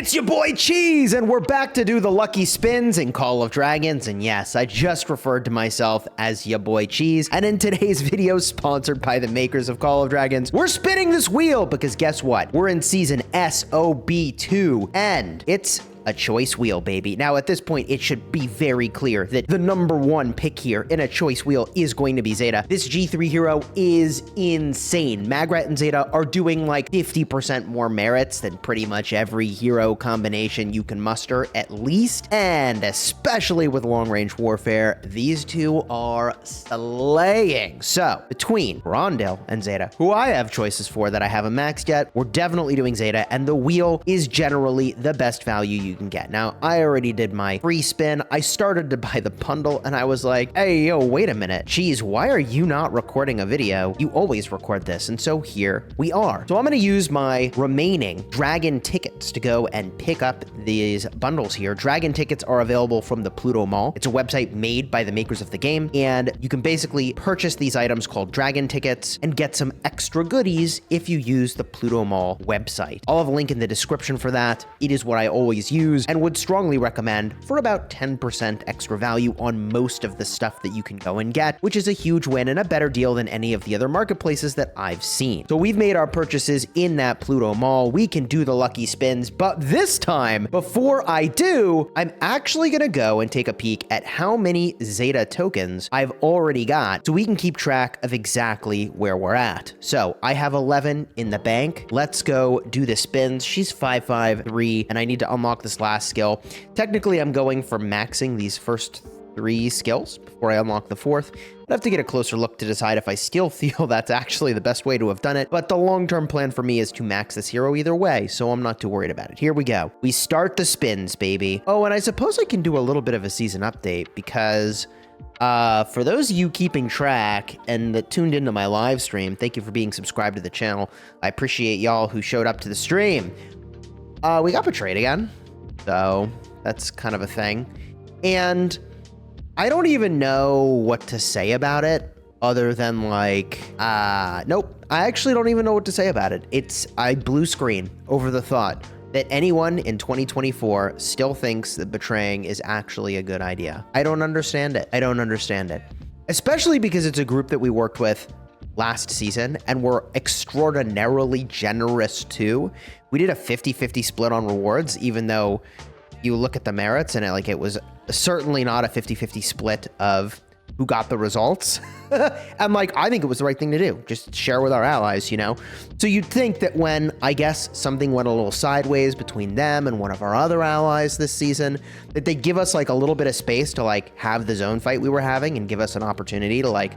It's your boy Cheese, and we're back to do the Lucky Spins in Call of Dragons. And yes, I just referred to myself as your boy Cheese. And in today's video, sponsored by the makers of Call of Dragons, we're spinning this wheel because guess what? We're in season SOB2, and it's a choice wheel, baby. Now, at this point, it should be very clear that the #1 pick here in a choice wheel is going to be Zayda. This G3 hero is insane. Magrat and Zayda are doing like 50% more merits than pretty much every hero combination you can muster, at least. And especially with long-range warfare, these two are slaying. So, between Rondell and Zayda, who I have choices for that I haven't maxed yet, we're definitely doing Zayda, and the wheel is generally the best value you can get. Now, I already did my free spin. I started to buy the bundle and I was like, hey, yo, wait a minute. Cheese, why are you not recording a video? You always record this. And so here we are. So I'm going to use my remaining Dragon tickets to go and pick up these bundles here. Dragon tickets are available from the Pluto Mall. It's a website made by the makers of the game, and you can basically purchase these items called Dragon tickets and get some extra goodies if you use the Pluto Mall website. I'll have a link in the description for that. It is what I always use and would strongly recommend for about 10% extra value on most of the stuff that you can go and get, which is a huge win and a better deal than any of the other marketplaces that I've seen. So we've made our purchases in that Pluto Mall. We can do the lucky spins, but this time, before I do, I'm actually gonna go and take a peek at how many Zayda tokens I've already got so we can keep track of exactly where we're at. So I have 11 in the bank. Let's go do the spins. She's 553, and I need to unlock this last skill. Technically, I'm going for maxing these first 3 skills before I unlock the 4th. I'd have to get a closer look to decide if I still feel that's actually the best way to have done it, but the long-term plan for me is to max this hero either way, so I'm not too worried about it. Here we go. We start the spins, baby. Oh, and I suppose I can do a little bit of a season update because for those of you keeping track and that tuned into my live stream, thank you for being subscribed to the channel. I appreciate y'all who showed up to the stream. We got betrayed again. So that's kind of a thing. And I don't even know what to say about it other than like, nope. I actually don't even know what to say about it. I blue screen over the thought that anyone in 2024 still thinks that betraying is actually a good idea. I don't understand it. I don't understand it. Especially because it's a group that we worked with last season and were extraordinarily generous too. We did a 50-50 split on rewards, even though you look at the merits and it was certainly not a 50-50 split of who got the results. And I think it was the right thing to do. Just share with our allies, you know? So you'd think that when, I guess, something went a little sideways between them and one of our other allies this season, that they'd give us a little bit of space to have the zone fight we were having and give us an opportunity to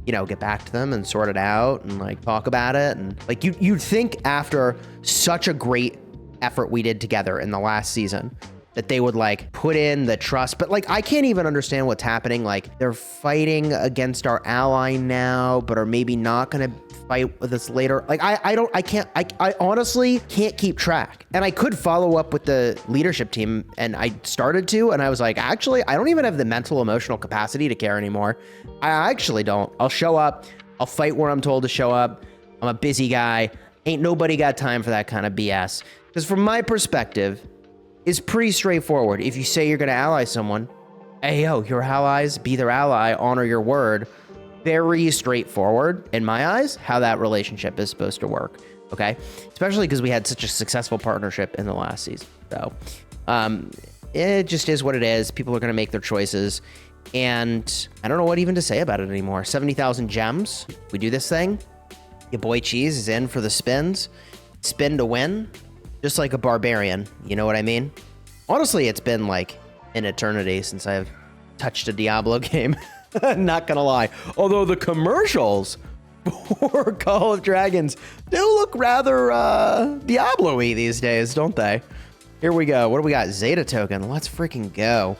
get back to them and sort it out and talk about it. And you'd think after such a great effort we did together in the last season that they would put in the trust, but I can't even understand what's happening. They're fighting against our ally now, but are maybe not gonna fight with us later. I honestly can't keep track. And I could follow up with the leadership team, and I started to, and I was like, actually, I don't even have the mental emotional capacity to care anymore. I actually don't. I'll show up, I'll fight where I'm told to show up. I'm a busy guy. Ain't nobody got time for that kind of BS. Because from my perspective, it's pretty straightforward. If you say you're gonna ally someone, hey, yo, your allies, be their ally, honor your word. Very straightforward, in my eyes, how that relationship is supposed to work, okay? Especially because we had such a successful partnership in the last season. So, it just is what it is. People are gonna make their choices, and I don't know what even to say about it anymore. 70,000 gems. We do this thing. Your boy Cheese is in for the spins. Spin to win. Just like a barbarian, you know what I mean? Honestly, it's been an eternity since I've touched a Diablo game. Not gonna lie. Although the commercials for Call of Dragons do look rather Diablo-y these days, don't they? Here we go. What do we got? Zayda token. Let's freaking go.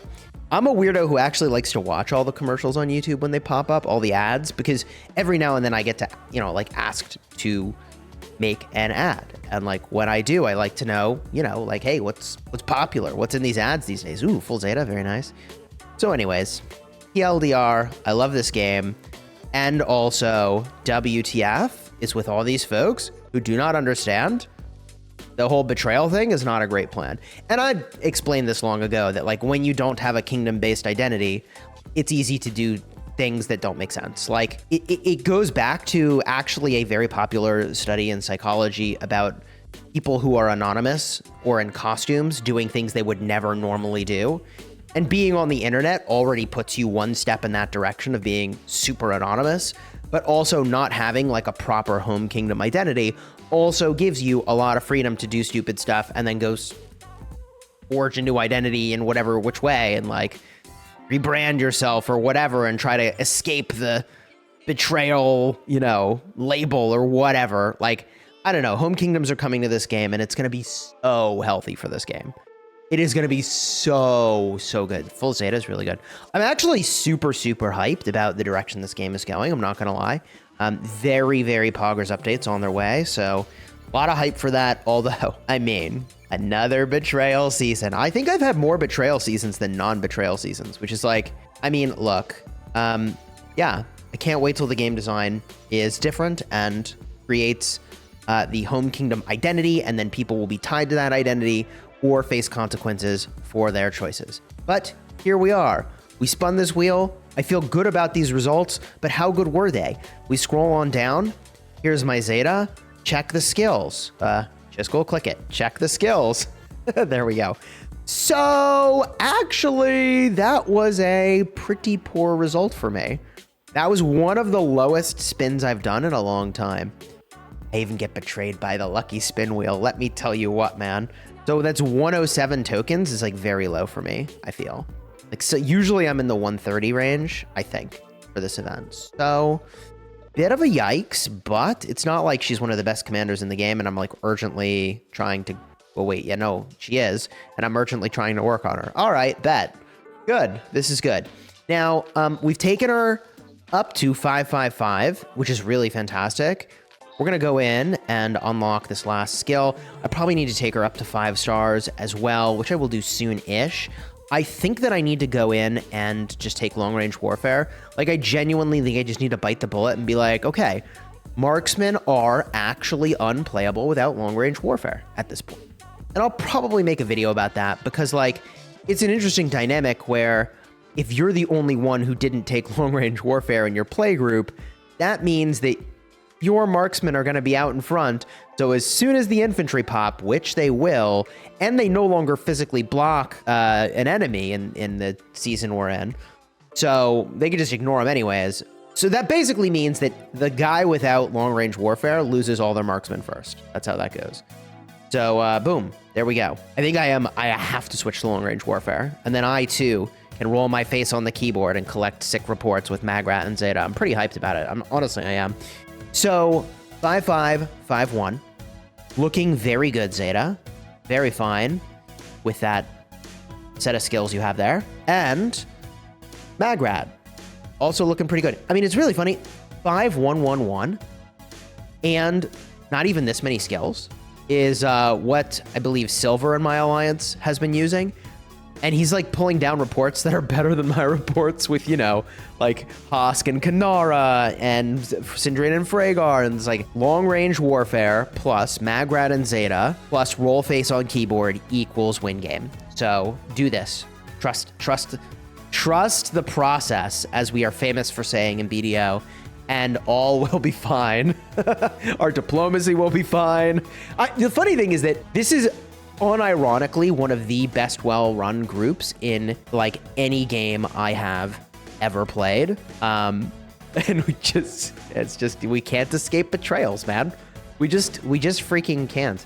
I'm a weirdo who actually likes to watch all the commercials on YouTube when they pop up, all the ads, because every now and then I get to, asked to make an ad. And when I do, I like to know, hey, what's popular? What's in these ads these days? Ooh, full Zayda, very nice. So anyways, TLDR, I love this game. And also, WTF is with all these folks who do not understand The whole betrayal thing is not a great plan. And I explained this long ago that like when you don't have a kingdom-based identity, it's easy to do things that don't make sense. Like it goes back to actually a very popular study in psychology about people who are anonymous or in costumes doing things they would never normally do. And being on the internet already puts you one step in that direction of being super anonymous, but also not having like a proper home kingdom identity also gives you a lot of freedom to do stupid stuff and then go forge a new identity in whatever which way and like rebrand yourself or whatever and try to escape the betrayal, you know, label or whatever. Like, I don't know, home kingdoms are coming to this game and it's going to be so healthy for this game. It is going to be so good. Full Zayda is really good. I'm actually super hyped about the direction this game is going. I'm not going to lie. Very poggers updates on their way. So a lot of hype for that. Although, I mean, another betrayal season. I think I've had more betrayal seasons than non-betrayal seasons, which is like, I mean, look, yeah, I can't wait till the game design is different and creates the home kingdom identity. And then people will be tied to that identity or face consequences for their choices. But here we are. We spun this wheel. I feel good about these results, but how good were they? We scroll on down. Here's my Zayda. Check the skills. Just go click it. Check the skills. There we go. So actually, that was a pretty poor result for me. That was one of the lowest spins I've done in a long time. I even get betrayed by the lucky spin wheel. Let me tell you what, man. So that's 107 tokens is like very low for me, I feel. Like, so usually I'm in the 130 range, I think, for this event. So bit of a yikes, but it's not like she's one of the best commanders in the game and I'm like urgently trying to, well, wait, yeah, no, she is. And I'm urgently trying to work on her. All right, bet. Good. This is good. Now, we've taken her up to 555, which is really fantastic. We're going to go in and unlock this last skill. I probably need to take her up to 5 stars as well, which I will do soon-ish. I think that I need to go in and just take long-range warfare. Like, I genuinely think I just need to bite the bullet and be like, okay, marksmen are actually unplayable without long-range warfare at this point. And I'll probably make a video about that because, like, it's an interesting dynamic where if you're the only one who didn't take long-range warfare in your play group, that means that your marksmen are going to be out in front. So as soon as the infantry pop, which they will, and they no longer physically block an enemy in the season we're in, so they can just ignore them anyways. So that basically means that the guy without long-range warfare loses all their marksmen first. That's how that goes. So boom, there we go. I think I have to switch to long-range warfare. And then I, too, can roll my face on the keyboard and collect sick reports with TheFatRat and Zayda. I'm pretty hyped about it. Honestly, I am. So 5-5, 5-1. Looking very good, Zayda. Very fine with that set of skills you have there. And TheFatRat, also looking pretty good. I mean, it's really funny. 5-1-1-1 and not even this many skills is what I believe Silver in my alliance has been using. And he's like pulling down reports that are better than my reports with, you know, like Hosk and Kanara and Sindrian and Freygar. And it's like long range warfare plus TheFatRat and Zayda plus roll face on keyboard equals win game. So do this. Trust the process, as we are famous for saying in BDO, and all will be fine. Our diplomacy will be fine. The funny thing is that this is unironically one of the best well-run groups in like any game I have ever played. And we can't escape betrayals, man. We just freaking can't.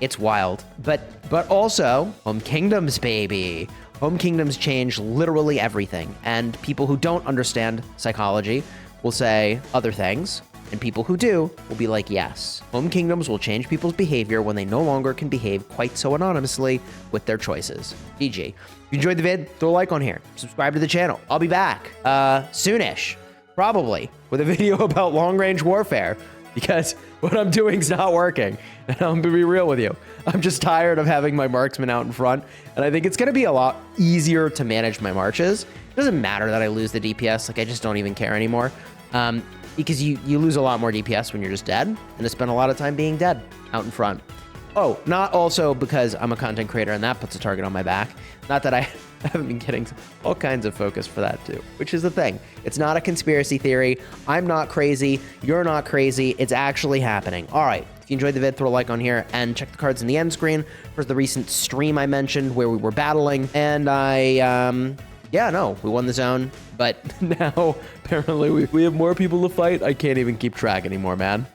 It's wild. But also Home Kingdoms, baby. Home Kingdoms change literally everything. And people who don't understand psychology will say other things. And people who do will be like, yes, Home Kingdoms will change people's behavior when they no longer can behave quite so anonymously with their choices. GG. If you enjoyed the vid, throw a like on here. Subscribe to the channel. I'll be back soonish, probably, with a video about long-range warfare, because what I'm doing is not working. And I'm gonna be real with you. I'm just tired of having my marksmen out in front, and I think it's gonna be a lot easier to manage my marches. It doesn't matter that I lose the DPS. Like, I just don't even care anymore. Because you lose a lot more DPS when you're just dead, and I spend a lot of time being dead out in front. Oh, not also because I'm a content creator and that puts a target on my back. Not that I haven't been getting all kinds of focus for that too, which is the thing. It's not a conspiracy theory. I'm not crazy. You're not crazy. It's actually happening. All right. If you enjoyed the vid, throw a like on here and check the cards in the end screen for the recent stream I mentioned where we were battling. And yeah, no, we won the zone, but now apparently we have more people to fight. I can't even keep track anymore, man.